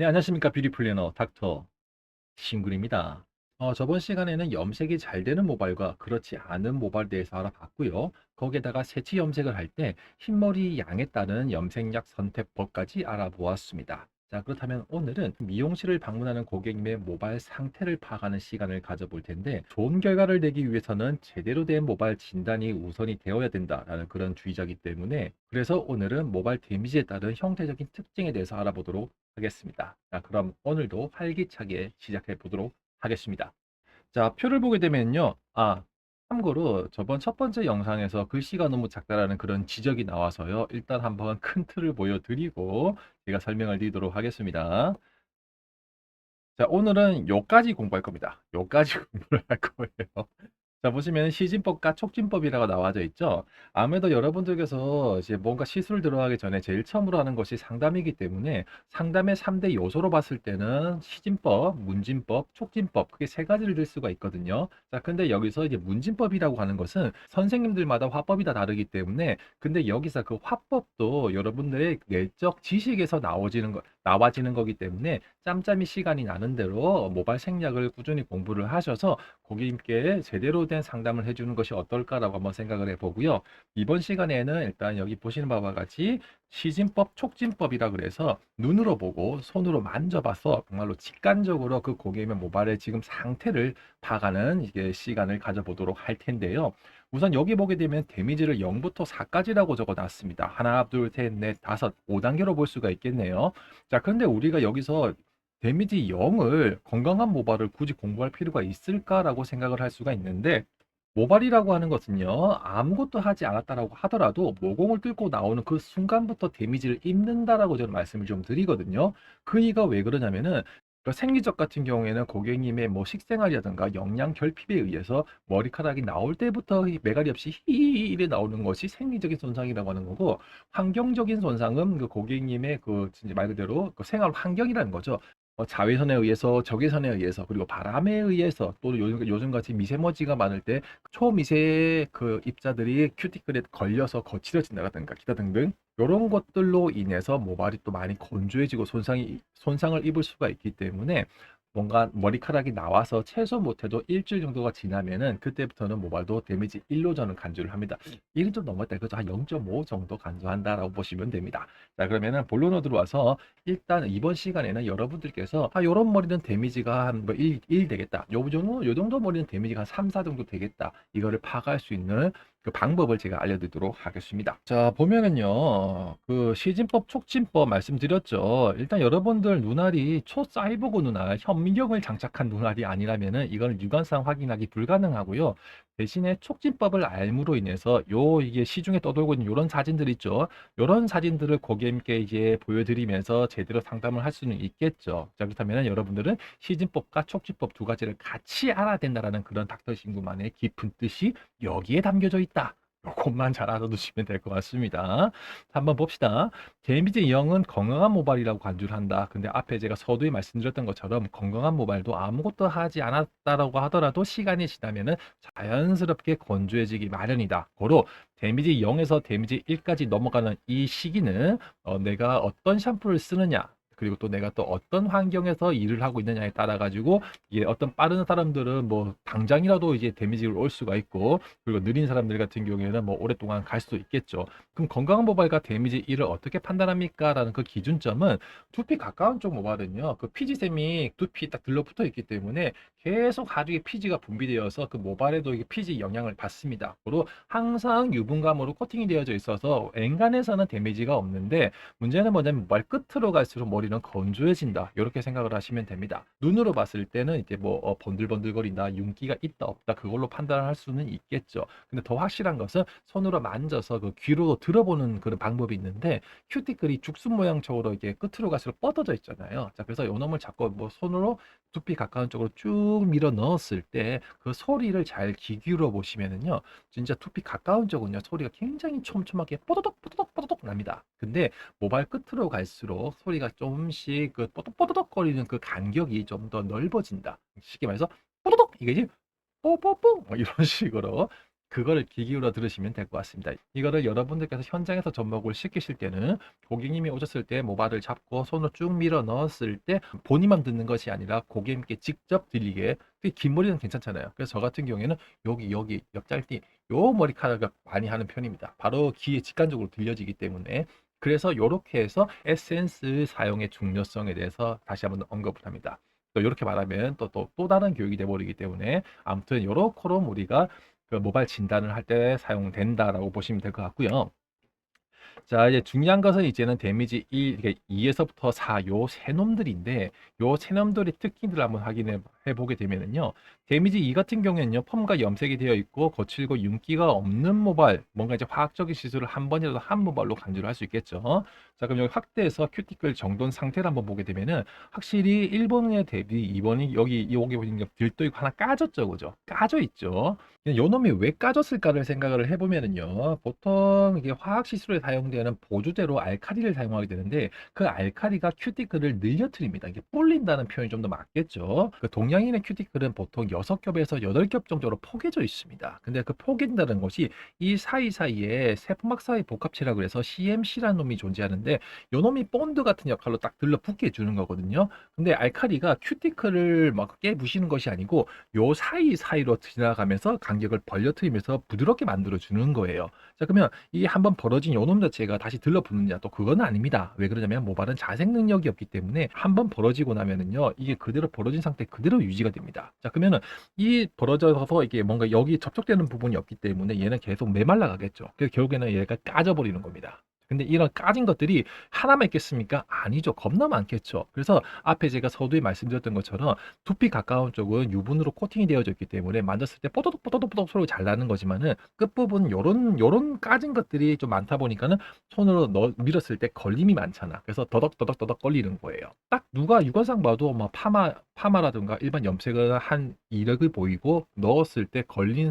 네, 안녕하십니까. 뷰티 플래너 닥터 신군입니다. 저번 시간에는 염색이 잘 되는 모발과 그렇지 않은 모발에 대해서 알아봤고요. 거기에다가 새치 염색을 할 때 흰머리 양에 따른 염색약 선택법까지 알아보았습니다. 자, 그렇다면 오늘은 미용실을 방문하는 고객님의 모발 상태를 파악하는 시간을 가져볼 텐데, 좋은 결과를 내기 위해서는 제대로 된 모발 진단이 우선이 되어야 된다라는 그런 주의자이기 때문에, 그래서 오늘은 모발 데미지에 따른 형태적인 특징에 대해서 알아보도록 하겠습니다. 자, 그럼 오늘도 활기차게 시작해 보도록 하겠습니다. 자, 표를 보게 되면요. 참고로 저번 첫 번째 영상에서 글씨가 너무 작다라는 그런 지적이 나와서요. 일단 한번 큰 틀을 보여드리고 제가 설명을 드리도록 하겠습니다. 자, 오늘은 요까지 공부할 겁니다. 요까지 공부를 할 거예요. 자, 보시면 시진법과 촉진법이라고 나와져 있죠. 아무래도 여러분들께서 이제 뭔가 시술 들어가기 전에 제일 처음으로 하는 것이 상담이기 때문에 상담의 3대 요소로 봤을 때는 시진법, 문진법, 촉진법, 그게 세 가지를 들 수가 있거든요. 자, 근데 여기서 이제 문진법이라고 하는 것은 선생님들마다 화법이 다 다르기 때문에, 근데 여기서 그 화법도 여러분들의 내적 지식에서 나와지는 거기 때문에 짬짬이 시간이 나는 대로 모발 생략을 꾸준히 공부를 하셔서 고객님께 제대로 된 상담을 해주는 것이 어떨까라고 한번 생각을 해보고요. 이번 시간에는 일단 여기 보시는 바와 같이 시진법, 촉진법이라 그래서 눈으로 보고 손으로 만져봐서 정말로 직관적으로 그 고객님의 모발의 지금 상태를 파악하는 이게 시간을 가져보도록 할 텐데요. 우선 여기 보게 되면 데미지를 0부터 4까지라고 적어 놨습니다. 하나, 둘, 셋, 넷, 다섯, 5단계로 볼 수가 있겠네요. 자, 근데 우리가 여기서 데미지 0을 건강한 모발을 굳이 공부할 필요가 있을까라고 생각을 할 수가 있는데, 모발이라고 하는 것은요, 아무것도 하지 않았다라고 하더라도 모공을 뚫고 나오는 그 순간부터 데미지를 입는다라고 저는 말씀을 좀 드리거든요. 그 이유가 왜 그러냐면은, 그 생리적 같은 경우에는 고객님의 뭐 식생활이라든가 영양 결핍에 의해서 머리카락이 나올 때부터 매갈이 없이 히히히 나오는 것이 생리적인 손상이라고 하는 거고, 환경적인 손상은 그 고객님의 그 진짜 말 그대로 그 생활 환경이라는 거죠. 자외선에 의해서, 적외선에 의해서, 그리고 바람에 의해서, 또 요즘같이 미세먼지가 많을 때 초미세 그 입자들이 큐티클에 걸려서 거칠어진다든가 기타 등등 이런 것들로 인해서 모발이 또 많이 건조해지고 손상을 입을 수가 있기 때문에, 뭔가 머리카락이 나와서 최소 못해도 일주일 정도가 지나면은 그때부터는 모발도 데미지 1로 저는 간주를 합니다. 1은 좀 넘었다. 그죠? 한 0.5 정도 간주한다라고 보시면 됩니다. 자, 그러면은 본론으로 들어와서, 일단 이번 시간에는 여러분들께서 요런 머리는 데미지가 한뭐 1 되겠다. 요 정도 머리는 데미지가 한 3, 4 정도 되겠다. 이거를 파악할 수 있는 그 방법을 제가 알려드리도록 하겠습니다. 자, 보면은요, 그 시진법, 촉진법 말씀드렸죠. 일단 여러분들 눈알이 초사이보그 눈알, 현미경을 장착한 눈알이 아니라면은 이거는 육안상 확인하기 불가능하고요. 대신에 촉진법을 알므로 인해서 이게 시중에 떠돌고 있는 이런 사진들 있죠. 이런 사진들을 고객님께 이제 보여드리면서 제대로 상담을 할 수는 있겠죠. 자, 그렇다면 여러분들은 시진법과 촉진법 두 가지를 같이 알아야 된다라는 그런 닥터 신구만의 깊은 뜻이 여기에 담겨져 있다. 요것만 잘 알아두시면 될 것 같습니다. 한번 봅시다. 데미지 0은 건강한 모발이라고 간주를 한다. 근데 앞에 제가 서두에 말씀드렸던 것처럼 건강한 모발도 아무것도 하지 않았다라고 하더라도 시간이 지나면은 자연스럽게 건조해지기 마련이다. 고로 데미지 0에서 데미지 1까지 넘어가는 이 시기는 내가 어떤 샴푸를 쓰느냐, 그리고 또 내가 또 어떤 환경에서 일을 하고 있느냐에 따라 가지고, 이게 어떤 빠른 사람들은 뭐 당장이라도 이제 데미지를 올 수가 있고, 그리고 느린 사람들 같은 경우에는 뭐 오랫동안 갈 수도 있겠죠. 그럼 건강한 모발과 데미지 1을 어떻게 판단합니까? 라는 그 기준점은, 두피 가까운 쪽 모발은요, 그 피지샘이 두피 딱 들러붙어 있기 때문에 계속 가죽에 피지가 분비되어서 그 모발에도 이게 피지 영향을 받습니다. 그리고 항상 유분감으로 코팅이 되어져 있어서 엔간해서는 데미지가 없는데, 문제는 뭐냐면 모발 끝으로 갈수록 머리는 건조해진다. 이렇게 생각을 하시면 됩니다. 눈으로 봤을 때는 이제 뭐 번들번들거린다, 윤기가 있다 없다, 그걸로 판단을 할 수는 있겠죠. 근데 더 확실한 것은 손으로 만져서 그 귀로 들어보는 그런 방법이 있는데, 큐티클이 죽순 모양처럼 이게 끝으로 갈수록 뻗어져 있잖아요. 자, 그래서 요 놈을 잡고 뭐 손으로 두피 가까운 쪽으로 쭉 밀어 넣었을 때 그 소리를 잘 귀 기울여 보시면은요, 진짜 두피 가까운 쪽은요 소리가 굉장히 촘촘하게 뽀도독 뽀도독 뽀도독 납니다. 근데 모발 끝으로 갈수록 소리가 좀씩 그 뽀독뽀독 거리는 그 간격이 좀 더 넓어진다. 쉽게 말해서 뽀도독 이게 뽀뽀뽀 뭐 이런 식으로 그거를 귀 기울여 들으시면 될 것 같습니다. 이거를 여러분들께서 현장에서 접목을 시키실 때는 고객님이 오셨을 때 모발을 잡고 손을 쭉 밀어 넣었을 때 본인만 듣는 것이 아니라 고객님께 직접 들리게. 긴 머리는 괜찮잖아요. 그래서 저 같은 경우에는 여기 옆잘띠 요 머리카락을 많이 하는 편입니다. 바로 귀에 직관적으로 들려지기 때문에. 그래서 요렇게 해서 에센스 사용의 중요성에 대해서 다시 한번 언급을 합니다. 또 이렇게 말하면 또 다른 교육이 돼 버리기 때문에 아무튼 요렇게로 우리가 그 모발 진단을 할 때 사용된다라고 보시면 될 것 같고요. 자, 이제 중요한 것은 이제는 데미지 1, 이게 2에서부터 4, 요 세 놈들인데, 요 세 놈들의 특징들을 한번 확인해 보게 되면은요, 데미지 2 같은 경우에는요, 펌과 염색이 되어 있고, 거칠고 윤기가 없는 모발, 뭔가 이제 화학적인 시술을 한 번이라도 한 모발로 간주를 할 수 있겠죠. 자, 그럼 여기 확대해서 큐티클 정돈 상태를 한번 보게 되면은, 확실히 1번에 대비 2번이 여기 보니까 들떠 있고 하나 까졌죠, 그죠? 까져 있죠. 요 놈이 왜 까졌을까를 생각을 해보면은요, 보통 이게 화학 시술에 사용되는 보조제로 알카리를 사용하게 되는데, 그 알카리가 큐티클을 늘려트립니다. 이게 불린다는 표현이 좀 더 맞겠죠. 그 동양인의 큐티클은 보통 6겹에서 8겹 정도로 포개져 있습니다. 근데 그 포개진다는 것이 이 사이사이에 세포막 사이 복합체라고 해서 CMC라는 놈이 존재하는데, 요 놈이 본드 같은 역할로 딱 들러붙게 해주는 거거든요. 근데 알카리가 큐티클을 막 깨부시는 것이 아니고 요 사이사이로 지나가면서 간격을 벌려트리면서 부드럽게 만들어 주는 거예요. 자, 그러면 이 한번 벌어진 요 놈 자체가 다시 들러붙느냐, 또 그건 아닙니다. 왜 그러냐면 모발은 자색 능력이 없기 때문에 한번 벌어지고 나면은요, 이게 그대로 벌어진 상태 그대로 유지가 됩니다. 자, 그러면은 이 벌어져서 이게 뭔가 여기 접촉되는 부분이 없기 때문에 얘는 계속 메말라 가겠죠. 그래서 결국에는 얘가 까져버리는 겁니다. 근데 이런 까진 것들이 하나만 있겠습니까? 아니죠. 겁나 많겠죠. 그래서 앞에 제가 서두에 말씀드렸던 것처럼 두피 가까운 쪽은 유분으로 코팅이 되어져 있기 때문에 만졌을 때 뽀독뽀독뽀독 소리가 잘 나는 거지만은 끝부분 요런 까진 것들이 좀 많다 보니까는 손으로 밀었을 때 걸림이 많잖아. 그래서 더덕더덕 걸리는 거예요. 딱 누가 육안상 봐도 뭐 파마라든가 일반 염색을 한 이력을 보이고 넣었을 때 걸리는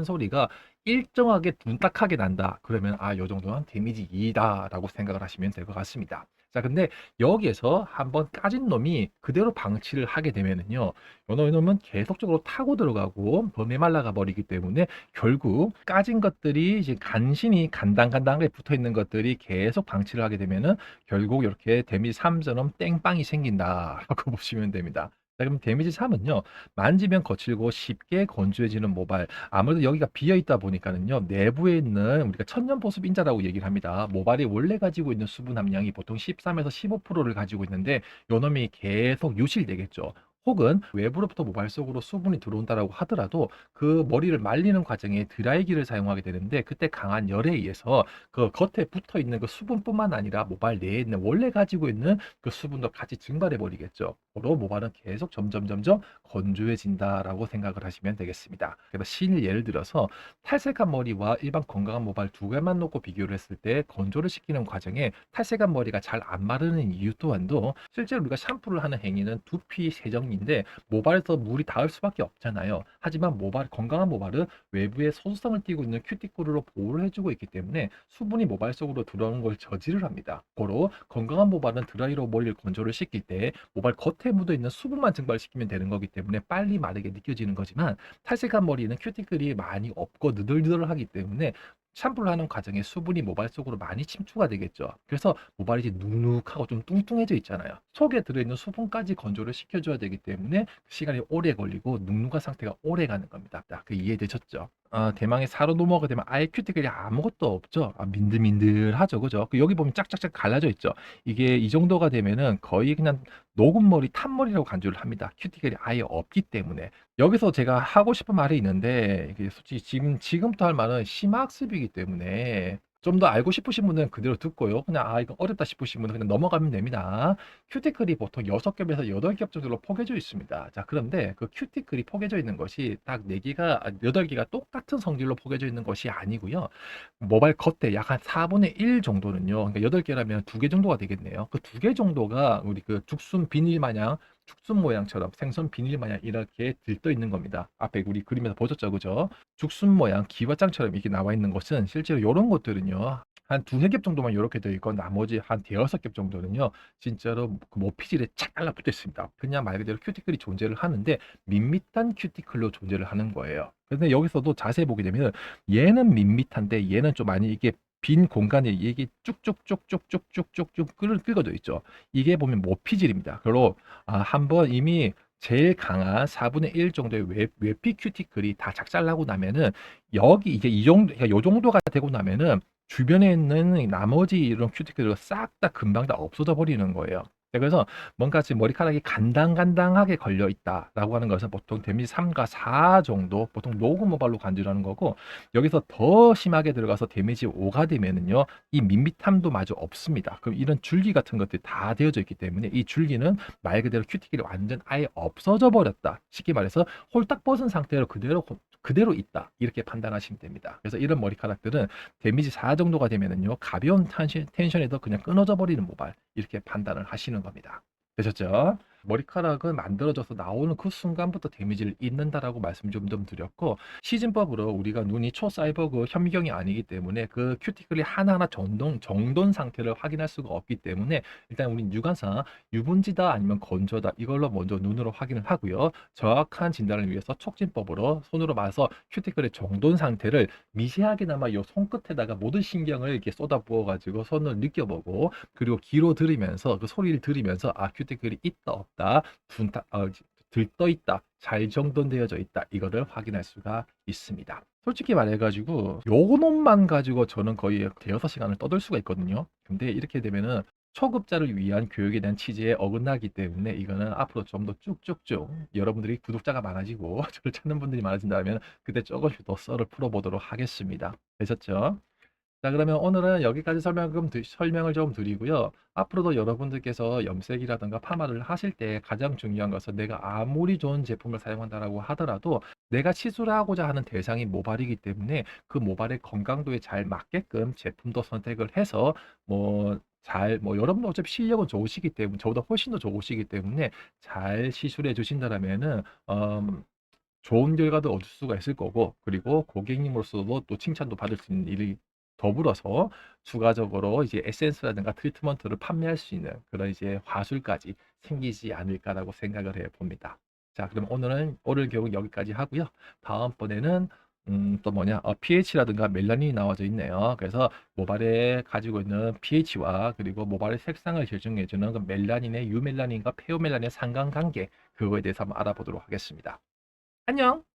소리가 일정하게 둔탁하게 난다. 그러면 요 정도는 데미지 2다라고 생각을 하시면 될 것 같습니다. 자, 근데 여기에서 한번 까진 놈이 그대로 방치를 하게 되면은요, 요 놈은 계속적으로 타고 들어가고 더 메말라가 버리기 때문에 결국 까진 것들이 이제 간신히 간당간당하게 붙어 있는 것들이 계속 방치를 하게 되면은 결국 이렇게 데미지 3전원 땡빵이 생긴다라고 보시면 됩니다. 자, 그럼 데미지 3은요, 만지면 거칠고 쉽게 건조해지는 모발. 아무래도 여기가 비어 있다 보니까는요, 내부에 있는 우리가 천연 보습 인자라고 얘기를 합니다. 모발이 원래 가지고 있는 수분 함량이 보통 13에서 15%를 가지고 있는데 요 놈이 계속 유실되겠죠. 혹은 외부로부터 모발 속으로 수분이 들어온다라고 하더라도 그 머리를 말리는 과정에 드라이기를 사용하게 되는데, 그때 강한 열에 의해서 그 겉에 붙어 있는 그 수분뿐만 아니라 모발 내에 있는 원래 가지고 있는 그 수분도 같이 증발해 버리겠죠. 그로 모발은 계속 점점 건조해진다라고 생각을 하시면 되겠습니다. 그래서 신일 예를 들어서 탈색한 머리와 일반 건강한 모발 두 개만 놓고 비교를 했을 때 건조를 시키는 과정에 탈색한 머리가 잘 안 마르는 이유 또한도, 실제로 우리가 샴푸를 하는 행위는 두피 세정인데 모발에서 물이 닿을 수밖에 없잖아요. 하지만 건강한 모발은 외부에 소수성을 띠고 있는 큐티클로 보호를 해주고 있기 때문에 수분이 모발 속으로 들어오는 걸 저지를 합니다. 고로 건강한 모발은 드라이로 머리를 건조를 시킬 때 모발 겉에 묻어 있는 수분만 증발시키면 되는 거기 때문에 빨리 마르게 느껴지는 거지만, 탈색한 머리는 큐티클이 많이 없고 느들느들하기 때문에 샴푸를 하는 과정에 수분이 모발 속으로 많이 침투가 되겠죠. 그래서 모발이 이제 눅눅하고 좀 뚱뚱해져 있잖아요. 속에 들어있는 수분까지 건조를 시켜줘야 되기 때문에 시간이 오래 걸리고 눅눅한 상태가 오래 가는 겁니다. 그 이해되셨죠? 대망의 사로 넘어가게 되면 아예 큐티클이 아무것도 없죠. 민들민들하죠, 그죠? 여기 보면 짝짝짝 갈라져 있죠. 이게 이 정도가 되면은 거의 그냥 녹은 머리, 탄 머리라고 간주를 합니다. 큐티클이 아예 없기 때문에. 여기서 제가 하고 싶은 말이 있는데, 이게 솔직히 지금부터 할 말은 심화학습이기 때문에 좀 더 알고 싶으신 분은 그대로 듣고요. 그냥 이거 어렵다 싶으신 분은 그냥 넘어가면 됩니다. 큐티클이 보통 6겹에서 8겹 정도로 포개져 있습니다. 자, 그런데 그 큐티클이 포개져 있는 것이 딱 4개가, 8개가 똑같은 성질로 포개져 있는 것이 아니고요. 모발 겉에 약 한 4분의 1 정도는요. 그러니까 8개라면 2개 정도가 되겠네요. 그 2개 정도가 우리 그 죽순 비닐 마냥, 죽순 모양처럼 생선 비닐 마냥 이렇게 들떠 있는 겁니다. 앞에 우리 그림에서 보셨죠, 그죠? 죽순 모양 기와장처럼 이렇게 나와 있는 것은 실제로 이런 것들은요, 한 두세 겹 정도만 이렇게 되어 있고 나머지 한 대여섯 겹 정도는요, 진짜로 그 모피질에 착 달라붙어 있습니다. 그냥 말 그대로 큐티클이 존재를 하는데 밋밋한 큐티클로 존재를 하는 거예요. 근데 여기서도 자세히 보게 되면 얘는 밋밋한데 얘는 좀 많이 이게 빈 공간에 이게 쭉쭉쭉쭉쭉쭉쭉쭉 긁어져 있죠. 이게 보면 모피질입니다. 그리고 한번 이미 제일 강한 4분의 1 정도의 외피 큐티클이 다 작살나고 나면은 여기 이제 이 정도, 그러니까 요 정도가 되고 나면은 주변에 있는 나머지 이런 큐티클들은 싹 다 금방 다 없어져 버리는 거예요. 네, 그래서 뭔가 지금 머리카락이 간당간당하게 걸려 있다라고 하는 것은 보통 데미지 3과 4 정도, 보통 로그 모발로 간주라는 거고, 여기서 더 심하게 들어가서 데미지 5가 되면은요, 이 밋밋함도 마저 없습니다. 그럼 이런 줄기 같은 것들이 다 되어져 있기 때문에 이 줄기는 말 그대로 큐티클이 완전 아예 없어져 버렸다. 쉽게 말해서 홀딱 벗은 상태로 그대로 있다. 이렇게 판단하시면 됩니다. 그래서 이런 머리카락들은 데미지 4 정도가 되면은요, 가벼운 텐션에도 그냥 끊어져 버리는 모발, 이렇게 판단을 하시는 겁니다. 되셨죠? 머리카락은 만들어져서 나오는 그 순간부터 데미지를 입는다라고 말씀 좀 드렸고, 시즌법으로 우리가 눈이 초사이버그 현미경이 아니기 때문에 그 큐티클이 하나하나 정돈 상태를 확인할 수가 없기 때문에 일단 우리 육안상 유분지다 아니면 건조다 이걸로 먼저 눈으로 확인을 하고요. 정확한 진단을 위해서 촉진법으로 손으로 봐서 큐티클의 정돈 상태를 미세하게나마 이 손끝에다가 모든 신경을 이렇게 쏟아부어 가지고 손을 느껴보고, 그리고 귀로 들으면서 그 소리를 들으면서 큐티클이 있다 없다, 들떠 있다, 잘 정돈되어져 있다, 이거를 확인할 수가 있습니다. 솔직히 말해가지고 요 놈만 가지고 저는 거의 대여섯 시간을 떠들 수가 있거든요. 근데 이렇게 되면은 초급자를 위한 교육에 대한 취지에 어긋나기 때문에 이거는 앞으로 좀 더 쭉쭉쭉 여러분들이 구독자가 많아지고 저를 찾는 분들이 많아진다면 그때 조금씩 더 썰을 풀어보도록 하겠습니다. 되셨죠? 자, 그러면 오늘은 여기까지 설명을 좀 드리고요. 앞으로도 여러분들께서 염색이라든가 파마를 하실 때 가장 중요한 것은 내가 아무리 좋은 제품을 사용한다라고 하더라도 내가 시술하고자 하는 대상이 모발이기 때문에 그 모발의 건강도에 잘 맞게끔 제품도 선택을 해서 여러분 어차피 실력은 좋으시기 때문에 저보다 훨씬 더 좋으시기 때문에 잘 시술해 주신다라면은 좋은 결과도 얻을 수가 있을 거고, 그리고 고객님으로서도 또 칭찬도 받을 수 있는 일이 더불어서 추가적으로 이제 에센스라든가 트리트먼트를 판매할 수 있는 그런 이제 화술까지 생기지 않을까라고 생각을 해 봅니다. 자, 그럼 오늘 교육 여기까지 하고요. 다음번에는 pH라든가 멜라닌이 나와져 있네요. 그래서 모발에 가지고 있는 pH와 그리고 모발의 색상을 결정해주는 그 멜라닌의 유멜라닌과 페오멜라닌의 상관관계, 그거에 대해서 한번 알아보도록 하겠습니다. 안녕!